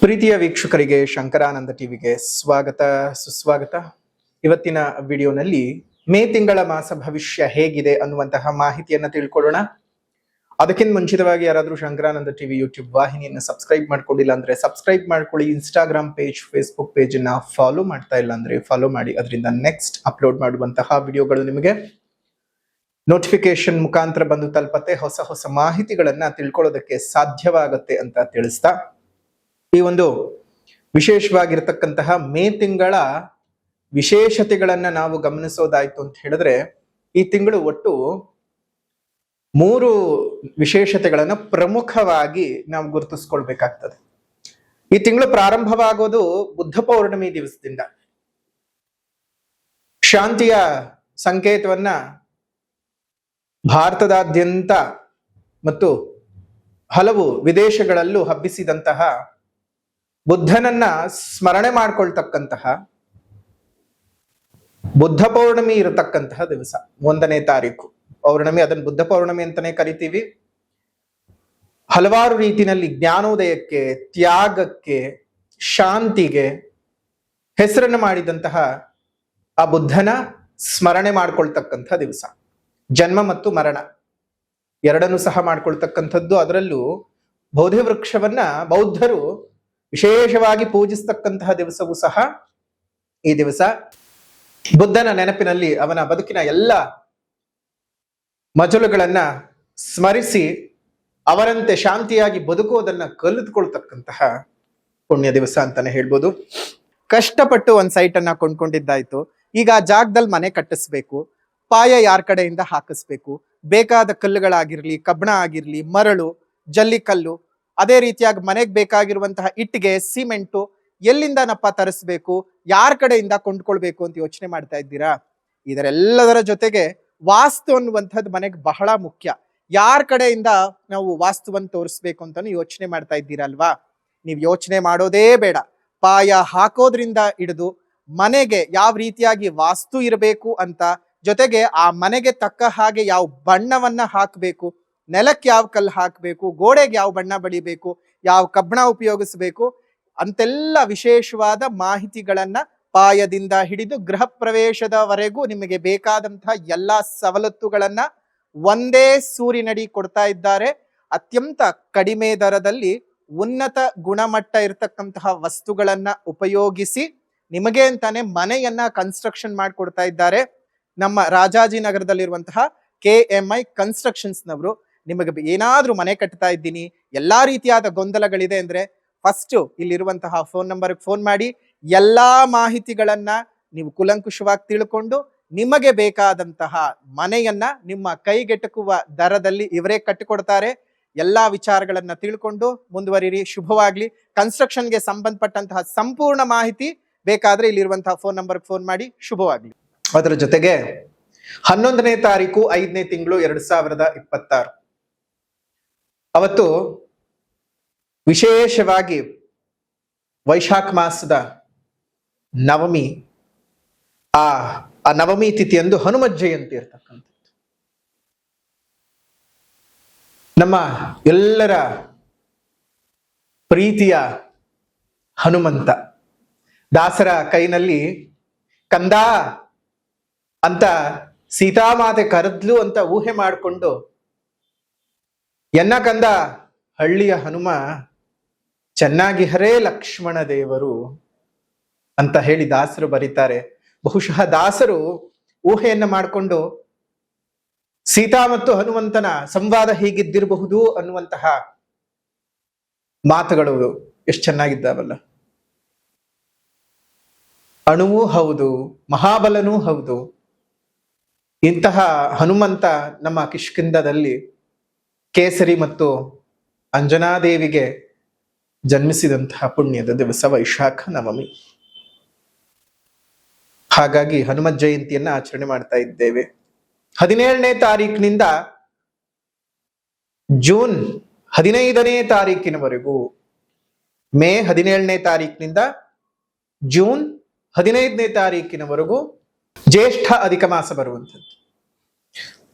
ಪ್ರೀತಿಯ ವೀಕ್ಷಕರಿಗೆ ಶಂಕರಾನಂದ ಟಿವಿಗೆ ಸ್ವಾಗತ ಸುಸ್ವಾಗತ. ಇವತ್ತಿನ ವಿಡಿಯೋನಲ್ಲಿ ಮೇ ತಿಂಗಳ ಮಾಸ ಭವಿಷ್ಯ ಹೇಗಿದೆ ಅನ್ನುವಂತಹ ಮಾಹಿತಿಯನ್ನ ತಿಳ್ಕೊಳ್ಳೋಣ. ಅದಕ್ಕಿಂತ ಮುಂಚಿತವಾಗಿ ಯಾರಾದರೂ ಶಂಕರಾನಂದ ಟಿವಿ ಯೂಟ್ಯೂಬ್ ವಾಹಿನಿಯನ್ನು ಸಬ್ಸ್ಕ್ರೈಬ್ ಮಾಡ್ಕೊಂಡಿಲ್ಲ ಅಂದ್ರೆ ಸಬ್ಸ್ಕ್ರೈಬ್ ಮಾಡ್ಕೊಳ್ಳಿ. ಇನ್ಸ್ಟಾಗ್ರಾಮ್ ಪೇಜ್, ಫೇಸ್ಬುಕ್ ಪೇಜ್ ಅನ್ನ ಫಾಲೋ ಮಾಡ್ತಾ ಇಲ್ಲ ಅಂದ್ರೆ ಫಾಲೋ ಮಾಡಿ. ಅದರಿಂದ ನೆಕ್ಸ್ಟ್ ಅಪ್ಲೋಡ್ ಮಾಡುವಂತಹ ವಿಡಿಯೋಗಳು ನಿಮಗೆ ನೋಟಿಫಿಕೇಶನ್ ಮುಖಾಂತರ ಬಂದು ತಲುಪತ್ತೆ. ಹೊಸ ಹೊಸ ಮಾಹಿತಿಗಳನ್ನ ತಿಳ್ಕೊಳ್ಳೋದಕ್ಕೆ ಸಾಧ್ಯವಾಗುತ್ತೆ ಅಂತ ತಿಳಿಸ್ತಾ, ಈ ಒಂದು ವಿಶೇಷವಾಗಿರ್ತಕ್ಕಂತಹ ಮೇ ತಿಂಗಳ ವಿಶೇಷತೆಗಳನ್ನ ನಾವು ಗಮನಿಸೋದಾಯ್ತು ಅಂತ ಹೇಳಿದ್ರೆ, ಈ ತಿಂಗಳು ಒಟ್ಟು 3 ವಿಶೇಷತೆಗಳನ್ನ ಪ್ರಮುಖವಾಗಿ ನಾವು ಗುರುತಿಸ್ಕೊಳ್ಬೇಕಾಗ್ತದೆ. ಈ ತಿಂಗಳು ಪ್ರಾರಂಭವಾಗೋದು ಬುದ್ಧ ಪೌರ್ಣಮಿ ದಿವಸದಿಂದ. ಶಾಂತಿಯ ಸಂಕೇತವನ್ನ ಭಾರತದಾದ್ಯಂತ ಮತ್ತು ಹಲವು ವಿದೇಶಗಳಲ್ಲೂ ಹಬ್ಬಿಸಿದಂತಹ ಬುದ್ಧನನ್ನ ಸ್ಮರಣೆ ಮಾಡ್ಕೊಳ್ತಕ್ಕಂತಹ ಬುದ್ಧ ಪೌರ್ಣಮಿ ಇರತಕ್ಕಂತಹ ದಿವಸ 1ನೇ ತಾರೀಕು ಪೌರ್ಣಮಿ. ಅದನ್ನು ಬುದ್ಧ ಪೌರ್ಣಮಿ ಅಂತಾನೆ ಕರಿತೀವಿ. ಹಲವಾರು ರೀತಿಯಲ್ಲಿ ಜ್ಞಾನೋದಯಕ್ಕೆ, ತ್ಯಾಗಕ್ಕೆ, ಶಾಂತಿಗೆ ಹೆಸರನ್ನು ಮಾಡಿದಂತಹ ಆ ಬುದ್ಧನ ಸ್ಮರಣೆ ಮಾಡ್ಕೊಳ್ತಕ್ಕಂಥ ದಿವಸ. ಜನ್ಮ ಮತ್ತು ಮರಣ ಎರಡನ್ನೂ ಸಹ ಮಾಡ್ಕೊಳ್ತಕ್ಕಂಥದ್ದು. ಅದರಲ್ಲೂ ಬೋಧಿ ವೃಕ್ಷವನ್ನ ಬೌದ್ಧರು ವಿಶೇಷವಾಗಿ ಪೂಜಿಸ್ತಕ್ಕಂತಹ ದಿವಸವೂ ಸಹ ಈ ದಿವಸ. ಬುದ್ಧನ ನೆನಪಿನಲ್ಲಿ ಅವನ ಬದುಕಿನ ಎಲ್ಲ ಮಜಲುಗಳನ್ನ ಸ್ಮರಿಸಿ ಅವರಂತೆ ಶಾಂತಿಯಾಗಿ ಬದುಕುವುದನ್ನ ಕಲಿತುಕೊಳ್ತಕ್ಕಂತಹ ಪುಣ್ಯ ದಿವಸ ಅಂತಾನೆ ಹೇಳ್ಬೋದು. ಕಷ್ಟಪಟ್ಟು ಒಂದ್ ಸೈಟ್ ಅನ್ನ ಕೊಂಡ್ಕೊಂಡಿದ್ದಾಯ್ತು, ಈಗ ಆ ಜಾಗದಲ್ಲಿ ಮನೆ ಕಟ್ಟಿಸ್ಬೇಕು, ಪಾಯ ಯಾರ ಕಡೆಯಿಂದ ಹಾಕಿಸ್ಬೇಕು, ಬೇಕಾದ ಕಲ್ಲುಗಳಾಗಿರ್ಲಿ, ಕಬ್ಬಣ ಆಗಿರ್ಲಿ, ಮರಳು, ಜಲ್ಲಿಕಲ್ಲು, ಅದೇ ರೀತಿಯಾಗಿ ಮನೆಗೆ ಬೇಕಾಗಿರುವಂತಹ ಇಟ್ಟಿಗೆ, ಸಿಮೆಂಟು ಎಲ್ಲಿಂದನಪ್ಪ ತರಿಸ್ಬೇಕು, ಯಾರ ಕಡೆಯಿಂದ ಕೊಂಡ್ಕೊಳ್ಬೇಕು ಅಂತ ಯೋಚನೆ ಮಾಡ್ತಾ ಇದ್ದೀರಾ? ಇದರೆಲ್ಲದರ ಜೊತೆಗೆ ವಾಸ್ತು ಅನ್ನುವಂಥದ್ದು ಮನೆಗೆ ಬಹಳ ಮುಖ್ಯ. ಯಾರ ಕಡೆಯಿಂದ ನಾವು ವಾಸ್ತುವನ್ನು ತೋರಿಸ್ಬೇಕು ಅಂತಾನು ಯೋಚನೆ ಮಾಡ್ತಾ ಇದ್ದೀರಲ್ವಾ? ನೀವು ಯೋಚನೆ ಮಾಡೋದೇ ಬೇಡ. ಪಾಯ ಹಾಕೋದ್ರಿಂದ ಹಿಡಿದು ಮನೆಗೆ ಯಾವ ರೀತಿಯಾಗಿ ವಾಸ್ತು ಇರಬೇಕು ಅಂತ, ಜೊತೆಗೆ ಆ ಮನೆಗೆ ತಕ್ಕ ಹಾಗೆ ಯಾವ ಬಣ್ಣವನ್ನ ಹಾಕಬೇಕು, ನೆಲಕ್ಕೆ ಯಾವ ಕಲ್ಲು ಹಾಕಬೇಕು, ಗೋಡೆಗೆ ಯಾವ ಬಣ್ಣ ಬಳಿಬೇಕು, ಯಾವ ಕಬ್ಬಣ ಉಪಯೋಗಿಸಬೇಕು ಅಂತೆಲ್ಲ ವಿಶೇಷವಾದ ಮಾಹಿತಿಗಳನ್ನ ಪಾಯದಿಂದ ಹಿಡಿದು ಗೃಹ ಪ್ರವೇಶದವರೆಗೂ ನಿಮಗೆ ಬೇಕಾದಂತಹ ಎಲ್ಲಾ ಸವಲತ್ತುಗಳನ್ನ ಒಂದೇ ಸೂರಿನಡಿ ಕೊಡ್ತಾ ಇದ್ದಾರೆ. ಅತ್ಯಂತ ಕಡಿಮೆ ದರದಲ್ಲಿ ಉನ್ನತ ಗುಣಮಟ್ಟ ಇರತಕ್ಕಂತಹ ವಸ್ತುಗಳನ್ನ ಉಪಯೋಗಿಸಿ ನಿಮಗೆ ಅಂತಾನೆ ಮನೆಯನ್ನ ಕನ್ಸ್ಟ್ರಕ್ಷನ್ ಮಾಡಿಕೊಡ್ತಾ ಇದ್ದಾರೆ. ನಮ್ಮ ರಾಜಾಜಿನಗರದಲ್ಲಿರುವಂತಹ KMI ಕನ್ಸ್ಟ್ರಕ್ಷನ್ಸ್ ನವರು ನಿಮಗೆ ಏನಾದ್ರೂ ಮನೆ ಕಟ್ತಾ ಇದ್ದೀನಿ, ಎಲ್ಲಾ ರೀತಿಯಾದ ಗೊಂದಲಗಳಿದೆ ಅಂದ್ರೆ ಫಸ್ಟ್ ಇಲ್ಲಿರುವಂತಹ ಫೋನ್ ನಂಬರ್ಗೆ ಫೋನ್ ಮಾಡಿ ಎಲ್ಲಾ ಮಾಹಿತಿಗಳನ್ನ ನೀವು ಕುಲಂಕುಷವಾಗಿ ತಿಳ್ಕೊಂಡು ನಿಮಗೆ ಬೇಕಾದಂತಹ ಮನೆಯನ್ನ ನಿಮ್ಮ ಕೈಗೆಟಕುವ ದರದಲ್ಲಿ ಇವರೇ ಕಟ್ಟಿಕೊಡ್ತಾರೆ. ಎಲ್ಲಾ ವಿಚಾರಗಳನ್ನ ತಿಳ್ಕೊಂಡು ಮುಂದುವರಿರಿ. ಶುಭವಾಗ್ಲಿ. ಕನ್ಸ್ಟ್ರಕ್ಷನ್ಗೆ ಸಂಬಂಧಪಟ್ಟಂತಹ ಸಂಪೂರ್ಣ ಮಾಹಿತಿ ಬೇಕಾದ್ರೆ ಇಲ್ಲಿರುವಂತಹ ಫೋನ್ ನಂಬರ್ಗೆ ಫೋನ್ ಮಾಡಿ. ಶುಭವಾಗ್ಲಿ. ಅದರ ಜೊತೆಗೆ 11ನೇ ತಾರೀಕು 5ನೇ ತಿಂಗಳು 2026 ಅವತ್ತು ವಿಶೇಷವಾಗಿ ವೈಶಾಖ ಮಾಸದ ನವಮಿ. ಆ ನವಮಿ ತಿಥಿಯಂದು ಹನುಮತ್ ಜಯಂತಿ ಇರ್ತಕ್ಕಂಥದ್ದು. ನಮ್ಮ ಎಲ್ಲರ ಪ್ರೀತಿಯ ಹನುಮಂತ ದಾಸರ ಕೈನಲ್ಲಿ ಕಂದ ಅಂತ ಸೀತಾಮಾತೆ ಕರೆದ್ಲು ಅಂತ ಊಹೆ ಮಾಡಿಕೊಂಡು, ಎನ್ನ ಕಂದ ಹಳ್ಳಿಯ ಹನುಮ ಚೆನ್ನಾಗಿ ಹರೇ ಲಕ್ಷ್ಮಣ ದೇವರು ಅಂತ ಹೇಳಿ ದಾಸರು ಬರೀತಾರೆ. ಬಹುಶಃ ದಾಸರು ಊಹೆಯನ್ನ ಮಾಡಿಕೊಂಡು ಸೀತಾ ಮತ್ತು ಹನುಮಂತನ ಸಂವಾದ ಹೀಗಿದ್ದಿರಬಹುದು ಅನ್ನುವಂತಹ ಮಾತುಗಳು ಎಷ್ಟು ಚೆನ್ನಾಗಿದ್ದಾವಲ್ಲ. ಅಣುವೂ ಹೌದು, ಮಹಾಬಲನೂ ಹೌದು. ಇಂತಹ ಹನುಮಂತ ನಮ್ಮ ಕಿಷ್ಕಿಂಧದಲ್ಲಿ ಕೇಸರಿ ಮತ್ತು ಅಂಜನಾದೇವಿಗೆ ಜನ್ಮಿಸಿದಂತಹ ಪುಣ್ಯದ ದಿವಸ ವೈಶಾಖ ನವಮಿ. ಹಾಗಾಗಿ ಹನುಮತ್ ಜಯಂತಿಯನ್ನ ಆಚರಣೆ ಮಾಡ್ತಾ ಇದ್ದೇವೆ. 17ನೇ ತಾರೀಕಿನಿಂದ ಜೂನ್ 15ನೇ ತಾರೀಕಿನವರೆಗೂ, ಮೇ 17ನೇ ತಾರೀಕಿನಿಂದ ಜೂನ್ 15ನೇ ತಾರೀಕಿನವರೆಗೂ ಜ್ಯೇಷ್ಠ ಅಧಿಕ ಮಾಸ ಬರುವಂಥದ್ದು.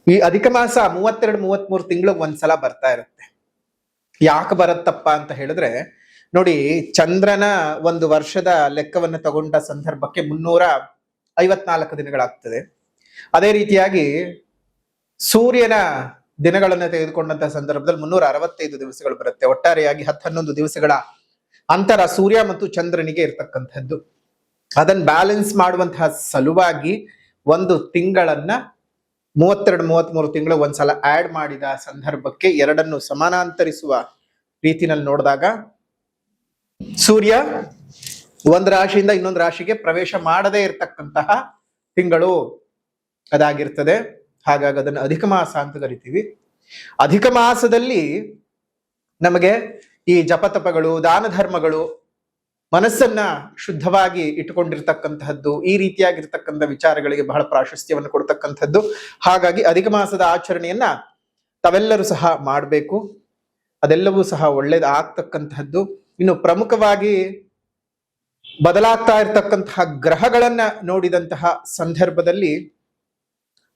ಈ ಅಧಿಕ ಮಾಸ 32-33 ತಿಂಗಳಿಗೆ ಒಂದ್ಸಲ ಬರ್ತಾ ಇರುತ್ತೆ. ಯಾಕೆ ಬರುತ್ತಪ್ಪ ಅಂತ ಹೇಳಿದ್ರೆ, ನೋಡಿ, ಚಂದ್ರನ ಒಂದು ವರ್ಷದ ಲೆಕ್ಕವನ್ನು ತಗೊಂಡ ಸಂದರ್ಭಕ್ಕೆ 354 ದಿನಗಳಾಗ್ತದೆ. ಅದೇ ರೀತಿಯಾಗಿ ಸೂರ್ಯನ ದಿನಗಳನ್ನು ತೆಗೆದುಕೊಂಡಂತಹ ಸಂದರ್ಭದಲ್ಲಿ 365 ದಿವಸಗಳು ಬರುತ್ತೆ. ಒಟ್ಟಾರೆಯಾಗಿ 10-11 ದಿವಸಗಳ ಅಂತರ ಸೂರ್ಯ ಮತ್ತು ಚಂದ್ರನಿಗೆ ಇರ್ತಕ್ಕಂಥದ್ದು. ಅದನ್ನ ಬ್ಯಾಲೆನ್ಸ್ ಮಾಡುವಂತಹ ಸಲುವಾಗಿ ಒಂದು ತಿಂಗಳನ್ನ 32-33 ತಿಂಗಳು ಒಂದ್ಸಲ ಆಡ್ ಮಾಡಿದ ಸಂದರ್ಭಕ್ಕೆ ಎರಡನ್ನು ಸಮಾನಾಂತರಿಸುವ ರೀತಿನಲ್ಲಿ ನೋಡಿದಾಗ ಸೂರ್ಯ ಒಂದು ರಾಶಿಯಿಂದ ಇನ್ನೊಂದು ರಾಶಿಗೆ ಪ್ರವೇಶ ಮಾಡದೇ ಇರತಕ್ಕಂತಹ ತಿಂಗಳು ಅದಾಗಿರ್ತದೆ. ಹಾಗಾಗಿ ಅದನ್ನು ಅಧಿಕ ಮಾಸ ಅಂತ ಕರಿತೀವಿ. ಅಧಿಕ ಮಾಸದಲ್ಲಿ ನಮಗೆ ಈ ಜಪತಪಗಳು, ದಾನ ಧರ್ಮಗಳು, ಮನಸ್ಸನ್ನ ಶುದ್ಧವಾಗಿ ಇಟ್ಟುಕೊಂಡಿರ್ತಕ್ಕಂತಹದ್ದು, ಈ ರೀತಿಯಾಗಿರ್ತಕ್ಕಂಥ ವಿಚಾರಗಳಿಗೆ ಬಹಳ ಪ್ರಾಶಸ್ತ್ಯವನ್ನು ಕೊಡ್ತಕ್ಕಂಥದ್ದು. ಹಾಗಾಗಿ ಅಧಿಕ ಮಾಸದ ಆಚರಣೆಯನ್ನ ತಾವೆಲ್ಲರೂ ಸಹ ಮಾಡಬೇಕು. ಅದೆಲ್ಲವೂ ಸಹ ಒಳ್ಳೇದಾಗ್ತಕ್ಕಂತಹದ್ದು. ಇನ್ನು ಪ್ರಮುಖವಾಗಿ ಬದಲಾಗ್ತಾ ಇರತಕ್ಕಂತಹ ಗ್ರಹಗಳನ್ನ ನೋಡಿದಂತಹ ಸಂದರ್ಭದಲ್ಲಿ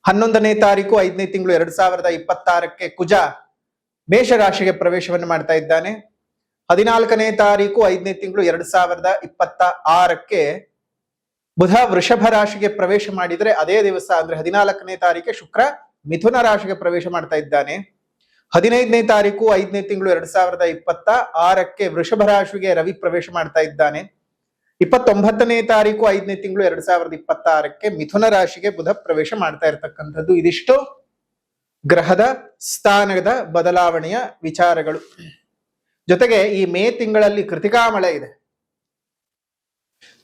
11ನೇ ತಾರೀಕು 5ನೇ ತಿಂಗಳು 2026 ಕುಜ ಮೇಷರಾಶಿಗೆ ಪ್ರವೇಶವನ್ನು ಮಾಡ್ತಾ ಇದ್ದಾನೆ. 14ನೇ ತಾರೀಕು 5ನೇ ತಿಂಗಳು 2026 ಬುಧ ವೃಷಭ ರಾಶಿಗೆ ಪ್ರವೇಶ ಮಾಡಿದ್ರೆ ಅದೇ ದಿವಸ ಅಂದ್ರೆ 14ನೇ ತಾರೀಕೆ ಶುಕ್ರ ಮಿಥುನ ರಾಶಿಗೆ ಪ್ರವೇಶ ಮಾಡ್ತಾ ಇದ್ದಾನೆ. 15ನೇ ತಾರೀಕು 5ನೇ ತಿಂಗಳು 2026 ವೃಷಭ ರಾಶಿಗೆ ರವಿ ಪ್ರವೇಶ ಮಾಡ್ತಾ ಇದ್ದಾನೆ. 29ನೇ ತಾರೀಕು 5ನೇ ತಿಂಗಳು 2026 ಮಿಥುನ ರಾಶಿಗೆ ಬುಧ ಪ್ರವೇಶ ಮಾಡ್ತಾ ಇರತಕ್ಕಂಥದ್ದು. ಇದಿಷ್ಟು ಗ್ರಹದ ಸ್ಥಾನದ ಬದಲಾವಣೆಯ ವಿಚಾರಗಳು. ಜೊತೆಗೆ ಈ ಮೇ ತಿಂಗಳಲ್ಲಿ ಕೃತಿಕಾ ಮಳೆ ಇದೆ.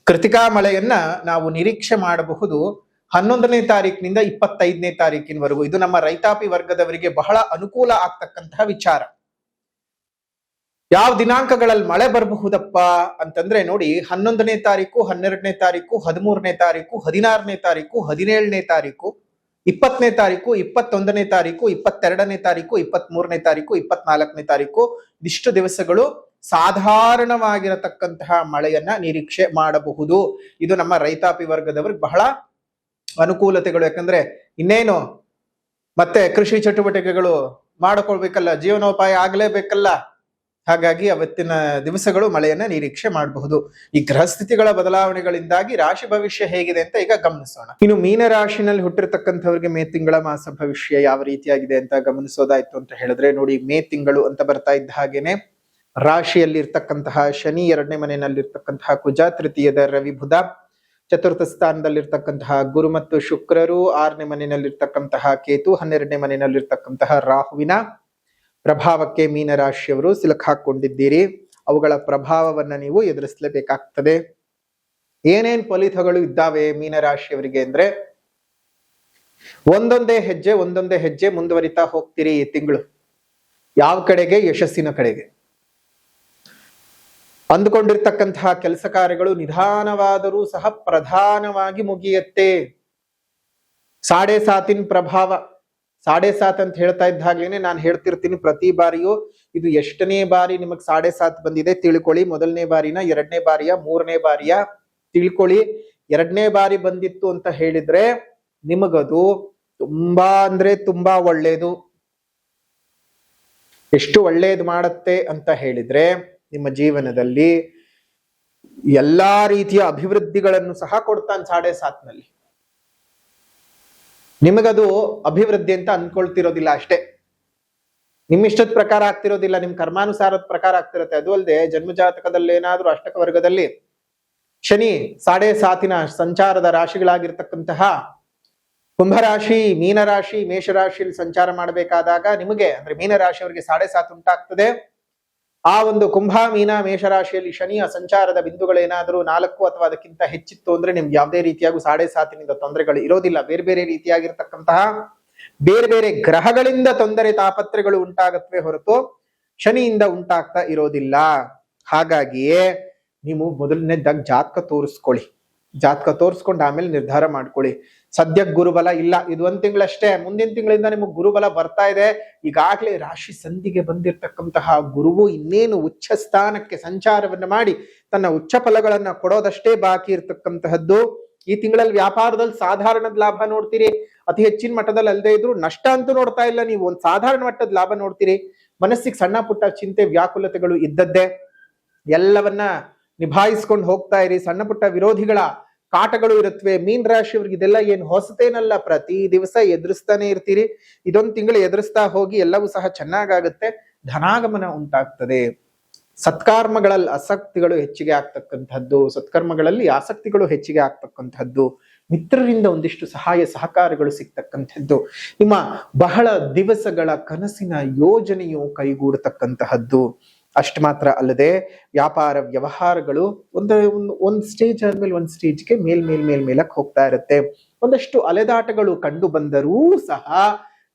ಕೃತಿಕಾ ಮಳೆಯನ್ನ ನಾವು ನಿರೀಕ್ಷೆ ಮಾಡಬಹುದು 11ನೇ ತಾರೀಕಿನಿಂದ 25ನೇ ತಾರೀಕಿನವರೆಗೂ. ಇದು ನಮ್ಮ ರೈತಾಪಿ ವರ್ಗದವರಿಗೆ ಬಹಳ ಅನುಕೂಲ ಆಗ್ತಕ್ಕಂತಹ ವಿಚಾರ. ಯಾವ ದಿನಾಂಕಗಳಲ್ಲಿ ಮಳೆ ಬರಬಹುದಪ್ಪ ಅಂತಂದ್ರೆ ನೋಡಿ, 11ನೇ ತಾರೀಕು, 12ನೇ ತಾರೀಕು, 13ನೇ ತಾರೀಕು, 16ನೇ ತಾರೀಕು, 17ನೇ ತಾರೀಕು, 20ನೇ ತಾರೀಕು, 21ನೇ ತಾರೀಕು, 22ನೇ ತಾರೀಕು, 23ನೇ ತಾರೀಕು, 24ನೇ ತಾರೀಕು, ಇದಿಷ್ಟು ದಿವಸಗಳು ಸಾಧಾರಣವಾಗಿರತಕ್ಕಂತಹ ಮಳೆಯನ್ನ ನಿರೀಕ್ಷೆ ಮಾಡಬಹುದು. ಇದು ನಮ್ಮ ರೈತಾಪಿ ವರ್ಗದವರಿಗೆ ಬಹಳ ಅನುಕೂಲತೆಗಳು. ಯಾಕಂದ್ರೆ ಇನ್ನೇನು ಮತ್ತೆ ಕೃಷಿ ಚಟುವಟಿಕೆಗಳು ಮಾಡಿಕೊಳ್ಬೇಕಲ್ಲ, ಜೀವನೋಪಾಯ ಆಗ್ಲೇಬೇಕಲ್ಲ. ಹಾಗಾಗಿ ಅವತ್ತಿನ ದಿವಸಗಳು ಮಳೆಯನ್ನ ನಿರೀಕ್ಷೆ ಮಾಡಬಹುದು. ಈ ಗ್ರಹಸ್ಥಿತಿಗಳ ಬದಲಾವಣೆಗಳಿಂದಾಗಿ ರಾಶಿ ಭವಿಷ್ಯ ಹೇಗಿದೆ ಅಂತ ಈಗ ಗಮನಿಸೋಣ. ಇನ್ನು ಮೀನ ರಾಶಿನಲ್ಲಿ ಹುಟ್ಟಿರ್ತಕ್ಕಂಥವ್ರಿಗೆ ಮೇ ತಿಂಗಳ ಮಾಸ ಭವಿಷ್ಯ ಯಾವ ರೀತಿಯಾಗಿದೆ ಅಂತ ಗಮನಿಸೋದಾಯ್ತು ಅಂತ ಹೇಳಿದ್ರೆ ನೋಡಿ, ಮೇ ತಿಂಗಳು ಅಂತ ಬರ್ತಾ ಇದ್ದ ಹಾಗೇನೆ ರಾಶಿಯಲ್ಲಿ ಇರ್ತಕ್ಕಂತಹ ಶನಿ, 2ನೇ ಮನೆಯಲ್ಲಿರ್ತಕ್ಕಂತಹ ಕುಜ, ತೃತೀಯದ ರವಿ ಬುಧ, ಚತುರ್ಥ ಸ್ಥಾನದಲ್ಲಿರ್ತಕ್ಕಂತಹ ಗುರು ಮತ್ತು ಶುಕ್ರರು, 6ನೇ ಮನೆಯಲ್ಲಿರ್ತಕ್ಕಂತಹ ಕೇತು, 12ನೇ ಮನೆಯಲ್ಲಿರ್ತಕ್ಕಂತಹ ರಾಹುವಿನ ಪ್ರಭಾವಕ್ಕೆ ಮೀನರಾಶಿಯವರು ಸಿಲುಕಾಕೊಂಡಿದ್ದೀರಿ. ಅವುಗಳ ಪ್ರಭಾವವನ್ನ ನೀವು ಎದುರಿಸಲೇಬೇಕಾಗ್ತದೆ. ಏನೇನ್ ಫಲಿತಗಳು ಇದ್ದಾವೆ ಮೀನರಾಶಿಯವರಿಗೆ ಅಂದ್ರೆ, ಒಂದೊಂದೇ ಹೆಜ್ಜೆ ಮುಂದುವರಿತಾ ಹೋಗ್ತೀರಿ ಈ ತಿಂಗಳು. ಯಾವ ಕಡೆಗೆ? ಯಶಸ್ಸಿನ ಕಡೆಗೆ. ಅಂದುಕೊಂಡಿರ್ತಕ್ಕಂತಹ ಕೆಲಸ ಕಾರ್ಯಗಳು ನಿಧಾನವಾದರೂ ಸಹ ಪ್ರಧಾನವಾಗಿ ಮುಗಿಯತ್ತೆ. 7.5 ಪ್ರಭಾವ. 7.5 ಅಂತ ಹೇಳ್ತಾ ಇದ್ದ ಹಾಗೇನೆ ನಾನು ಹೇಳ್ತಿರ್ತೀನಿ ಪ್ರತಿ ಬಾರಿಯೂ, ಇದು ಎಷ್ಟನೇ ಬಾರಿ ನಿಮಗ್ 7.5 ಬಂದಿದೆ ತಿಳ್ಕೊಳ್ಳಿ. ಮೊದಲನೇ ಬಾರಿನ, 2ನೇ ಬಾರಿಯ, 3ನೇ ಬಾರಿಯ ತಿಳ್ಕೊಳ್ಳಿ. 2ನೇ ಬಾರಿ ಬಂದಿತ್ತು ಅಂತ ಹೇಳಿದ್ರೆ ನಿಮಗದು ತುಂಬಾ ಅಂದ್ರೆ ತುಂಬಾ ಒಳ್ಳೇದು. ಎಷ್ಟು ಒಳ್ಳೇದು ಮಾಡತ್ತೆ ಅಂತ ಹೇಳಿದ್ರೆ, ನಿಮ್ಮ ಜೀವನದಲ್ಲಿ ಎಲ್ಲಾ ರೀತಿಯ ಅಭಿವೃದ್ಧಿಗಳನ್ನು ಸಹ ಕೊಡ್ತಾನೆ 7.5ನಲ್ಲಿ. ನಿಮಗದು ಅಭಿವೃದ್ಧಿ ಅಂತ ಅನ್ಕೊಳ್ತಿರೋದಿಲ್ಲ ಅಷ್ಟೇ, ನಿಮ್ಮಿಷ್ಟದ ಪ್ರಕಾರ ಆಗ್ತಿರೋದಿಲ್ಲ, ನಿಮ್ ಕರ್ಮಾನುಸಾರದ ಪ್ರಕಾರ ಆಗ್ತಿರತ್ತೆ. ಅದು ಅಲ್ಲದೆ ಜನ್ಮಜಾತಕದಲ್ಲಿ ಏನಾದ್ರೂ ಅಷ್ಟಕ ವರ್ಗದಲ್ಲಿ ಶನಿ 7.5 ಸಂಚಾರದ ರಾಶಿಗಳಾಗಿರ್ತಕ್ಕಂತಹ ಕುಂಭರಾಶಿ, ಮೀನರಾಶಿ, ಮೇಷರಾಶಿಯಲ್ಲಿ ಸಂಚಾರ ಮಾಡಬೇಕಾದಾಗ ನಿಮಗೆ ಅಂದ್ರೆ ಮೀನರಾಶಿಯವರಿಗೆ 7.5 ಉಂಟಾಗ್ತದೆ. ಆ ಒಂದು ಕುಂಭ, ಮೀನ, ಮೇಷರಾಶಿಯಲ್ಲಿ ಶನಿಯ ಸಂಚಾರದ ಬಿಂದುಗಳೇನಾದ್ರೂ 4 ಅಥವಾ ಅದಕ್ಕಿಂತ ಹೆಚ್ಚಿತ್ತು ಅಂದ್ರೆ ನಿಮ್ಗೆ ಯಾವುದೇ ರೀತಿಯಾಗೂ 7.5 ತೊಂದರೆಗಳು ಇರೋದಿಲ್ಲ. ಬೇರೆ ಬೇರೆ ರೀತಿಯಾಗಿರ್ತಕ್ಕಂತಹ ಬೇರೆ ಬೇರೆ ಗ್ರಹಗಳಿಂದ ತೊಂದರೆ ತಾಪತ್ರೆಗಳು ಉಂಟಾಗತ್ವೆ ಹೊರತು ಶನಿಯಿಂದ ಉಂಟಾಗ್ತಾ ಇರೋದಿಲ್ಲ. ಹಾಗಾಗಿಯೇ ನೀವು ಮೊದಲನೇದಾಗಿ ಜಾತಕ ತೋರಿಸ್ಕೊಳ್ಳಿ. ಜಾತಕ ತೋರಿಸ್ಕೊಂಡು ಆಮೇಲೆ ನಿರ್ಧಾರ ಮಾಡ್ಕೊಳ್ಳಿ. ಸದ್ಯಕ್ಕೆ ಗುರುಬಲ ಇಲ್ಲ, ಇದು 1 ತಿಂಗಳಷ್ಟೇ. ಮುಂದಿನ ತಿಂಗಳಿಂದ ನಿಮಗೆ ಗುರುಬಲ ಬರ್ತಾ ಇದೆ. ಈಗಾಗಲೇ ರಾಶಿ ಸಂಧಿಗೆ ಬಂದಿರತಕ್ಕಂತಹ ಗುರುವು ಇನ್ನೇನು ಉಚ್ಚ ಸ್ಥಾನಕ್ಕೆ ಸಂಚಾರವನ್ನು ಮಾಡಿ ತನ್ನ ಉಚ್ಚ ಫಲಗಳನ್ನ ಕೊಡೋದಷ್ಟೇ ಬಾಕಿ ಇರ್ತಕ್ಕಂತಹದ್ದು. ಈ ತಿಂಗಳಲ್ಲಿ ವ್ಯಾಪಾರದಲ್ಲಿ ಸಾಧಾರಣದ ಲಾಭ ನೋಡ್ತೀರಿ, ಅತಿ ಹೆಚ್ಚಿನ ಮಟ್ಟದಲ್ಲಿ ಅಲ್ಲದೆ ಇದ್ರು ನಷ್ಟ ಅಂತೂ ನೋಡ್ತಾ ಇಲ್ಲ. ನೀವು ಒಂದು ಸಾಧಾರಣ ಮಟ್ಟದ ಲಾಭ ನೋಡ್ತೀರಿ. ಮನಸ್ಸಿಗೆ ಸಣ್ಣ ಪುಟ್ಟ ಚಿಂತೆ ವ್ಯಾಕುಲತೆಗಳು ಇದ್ದದ್ದೇ. ಎಲ್ಲವನ್ನ ನಿಭಾಯಿಸ್ಕೊಂಡು ಹೋಗ್ತಾ ಇರಿ. ಸಣ್ಣ ಪುಟ್ಟ ವಿರೋಧಿಗಳ ಕಾಟಗಳು ಇರುತ್ತವೆ. ಮೀನ್ ರಾಶಿಯವ್ರಿಗೆ ಇದೆಲ್ಲ ಏನು ಹೊಸತೇನಲ್ಲ, ಪ್ರತಿ ದಿವಸ ಎದುರಿಸ್ತಾನೆ ಇರ್ತೀರಿ. ಇದೊಂದು ತಿಂಗಳು ಎದುರಿಸ್ತಾ ಹೋಗಿ ಎಲ್ಲವೂ ಸಹ ಚೆನ್ನಾಗಾಗುತ್ತೆ, ಧನಾಗಮನ ಉಂಟಾಗ್ತದೆ. ಸತ್ಕರ್ಮಗಳಲ್ಲಿ ಆಸಕ್ತಿಗಳು ಹೆಚ್ಚಿಗೆ ಆಗ್ತಕ್ಕಂಥದ್ದು, ಸತ್ಕರ್ಮಗಳಲ್ಲಿ ಆಸಕ್ತಿಗಳು ಹೆಚ್ಚಿಗೆ ಆಗ್ತಕ್ಕಂಥದ್ದು, ಮಿತ್ರರಿಂದ ಒಂದಿಷ್ಟು ಸಹಾಯ ಸಹಕಾರಗಳು ಸಿಗ್ತಕ್ಕಂಥದ್ದು, ನಿಮ್ಮ ಬಹಳ ದಿವಸಗಳ ಕನಸಿನ ಯೋಜನೆಯು ಕೈಗೂಡತಕ್ಕಂತಹದ್ದು. ಅಷ್ಟು ಮಾತ್ರ ಅಲ್ಲದೆ ವ್ಯಾಪಾರ ವ್ಯವಹಾರಗಳು ಒಂದು ಸ್ಟೇಜ್ ಆದ್ಮೇಲೆ ಒಂದು ಸ್ಟೇಜ್ಗೆ ಮೇಲಕ್ಕೆ ಹೋಗ್ತಾ ಇರುತ್ತೆ. ಒಂದಷ್ಟು ಅಲೆದಾಟಗಳು ಕಂಡು ಬಂದರೂ ಸಹ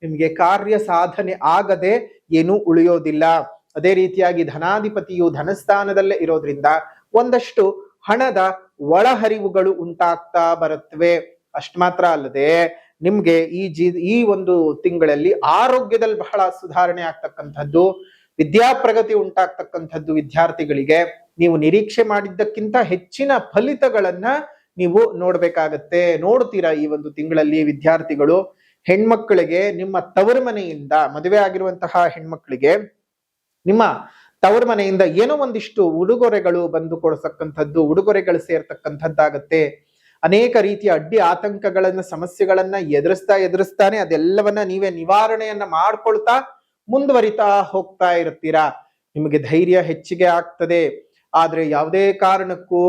ನಿಮ್ಗೆ ಕಾರ್ಯ ಸಾಧನೆ ಆಗದೆ ಏನೂ ಉಳಿಯೋದಿಲ್ಲ. ಅದೇ ರೀತಿಯಾಗಿ ಧನಾಧಿಪತಿಯು ಧನಸ್ಥಾನದಲ್ಲೇ ಇರೋದ್ರಿಂದ ಒಂದಷ್ಟು ಹಣದ ಒಳಹರಿವುಗಳು ಉಂಟಾಗ್ತಾ ಬರುತ್ತವೆ. ಅಷ್ಟು ಮಾತ್ರ ಅಲ್ಲದೆ ನಿಮ್ಗೆ ಈ ಒಂದು ತಿಂಗಳಲ್ಲಿ ಆರೋಗ್ಯದಲ್ಲಿ ಬಹಳ ಸುಧಾರಣೆ ಆಗ್ತಕ್ಕಂಥದ್ದು, ವಿದ್ಯಾಪ್ರಗತಿ ಉಂಟಾಗ್ತಕ್ಕಂಥದ್ದು. ವಿದ್ಯಾರ್ಥಿಗಳಿಗೆ ನೀವು ನಿರೀಕ್ಷೆ ಮಾಡಿದ್ದಕ್ಕಿಂತ ಹೆಚ್ಚಿನ ಫಲಿತಗಳನ್ನ ನೀವು ನೋಡ್ಬೇಕಾಗತ್ತೆ, ನೋಡ್ತೀರಾ ಈ ಒಂದು ತಿಂಗಳಲ್ಲಿ. ವಿದ್ಯಾರ್ಥಿಗಳು, ಹೆಣ್ಮಕ್ಕಳಿಗೆ ನಿಮ್ಮ ತವರು ಮನೆಯಿಂದ ಮದುವೆ ಆಗಿರುವಂತಹ ಹೆಣ್ಮಕ್ಳಿಗೆ ನಿಮ್ಮ ತವರು ಮನೆಯಿಂದ ಏನೋ ಒಂದಿಷ್ಟು ಉಡುಗೊರೆಗಳು ಬಂದು ಕೊಡ್ತಕ್ಕಂಥದ್ದು, ಉಡುಗೊರೆಗಳು ಸೇರ್ತಕ್ಕಂಥದ್ದಾಗತ್ತೆ. ಅನೇಕ ರೀತಿಯ ಅಡ್ಡಿ ಆತಂಕಗಳನ್ನ ಸಮಸ್ಯೆಗಳನ್ನ ಎದುರಿಸ್ತಾನೆ ಅದೆಲ್ಲವನ್ನ ನೀವೇ ನಿವಾರಣೆಯನ್ನ ಮಾಡ್ಕೊಳ್ತಾ ಮುಂದುವರಿತಾ ಹೋಗ್ತಾ ಇರ್ತೀರಾ. ನಿಮಗೆ ಧೈರ್ಯ ಹೆಚ್ಚಿಗೆ ಆಗ್ತದೆ. ಆದ್ರೆ ಯಾವುದೇ ಕಾರಣಕ್ಕೂ